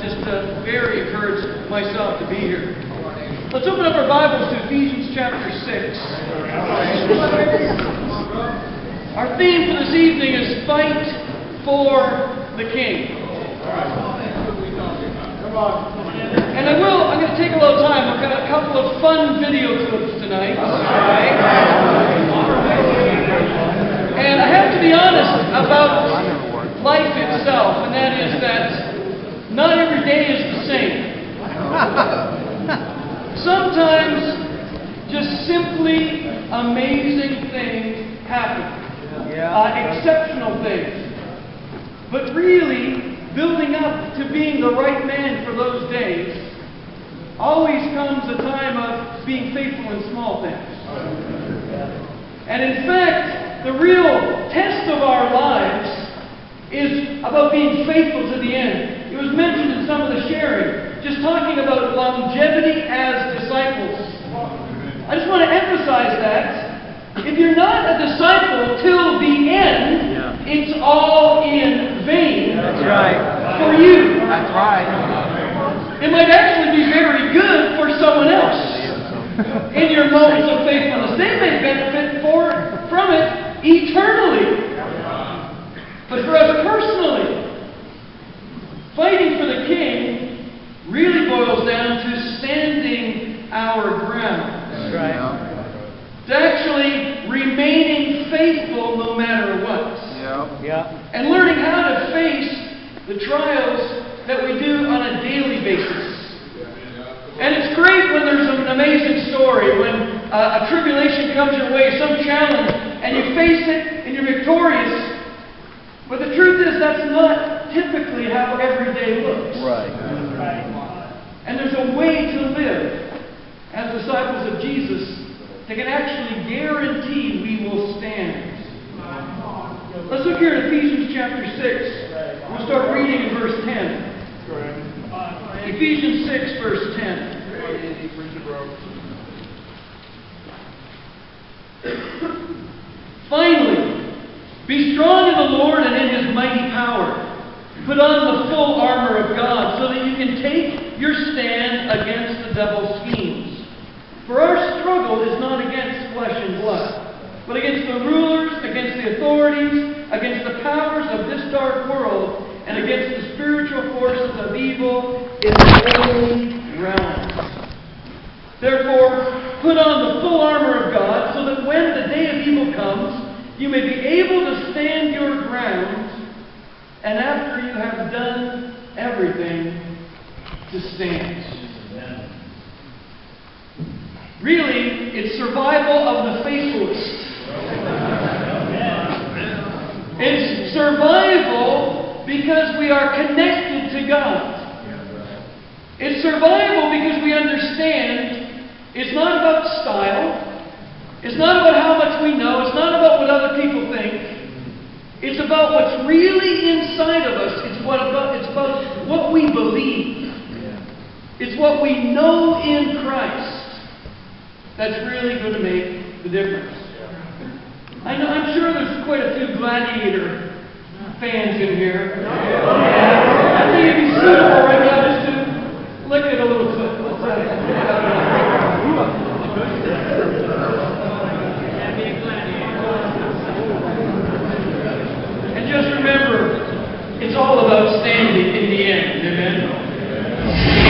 just very encouraged myself to be here. Let's open up our Bibles to Ephesians chapter 6. Our theme for this evening is Fight for the King. And I'm going to take a little time. I've got a couple of fun video clips tonight. And I have to be honest about life itself, and that is that not every day is the same. Sometimes just simply amazing things happen. Exceptional things. But really, building up to being the right man for those days always comes a time of being faithful in small things. And in fact, the real test of our lives is about being faithful to the end. It was mentioned in some of the sharing, just talking about longevity as disciples. I just want to emphasize that if you're not a disciple till the end, it's all in vain. That's right. For you. That's right. It might actually be very good for someone else in your moments of faithfulness. They may benefit from it eternally. But for us personally, fighting for the King really boils down to standing our ground. That's right. To actually remaining faithful no matter what. And learning how to face the trials that we do on a daily basis. And it's great when there's an amazing story, when a tribulation comes your way, some challenge, and you face it and you're victorious. But the truth is that's not typically how every day looks. Right. And there's a way to live as disciples of Jesus that can actually guarantee we will stand. Let's look here at Ephesians chapter 6. We'll start reading in verse 10. Ephesians 6, verse 10. Finally, be strong in the Lord and in His mighty power. Put on the full armor of God so that you can take your stand against the devil's schemes. For our struggle is not against flesh and blood, but against the rulers, against the authorities, against the powers of this dark world, and against the spiritual forces of evil in the heavenly realms. Therefore, put on the full armor of God, so that when the day of evil comes, you may be able to stand your ground, and after you have done everything, to stand. Really, it's survival of the faithless. It's survival because we are connected to God. It's survival because we understand it's not about style. It's not about how much we know. It's not about what other people think. It's about what's really inside of us. It's about what we believe. It's what we know in Christ that's really going to make the difference. I'm sure there's quite a few Gladiator fans in here. I think it'd be suitable right now just to lick it a little bit. And just remember, it's all about standing in the end. Amen?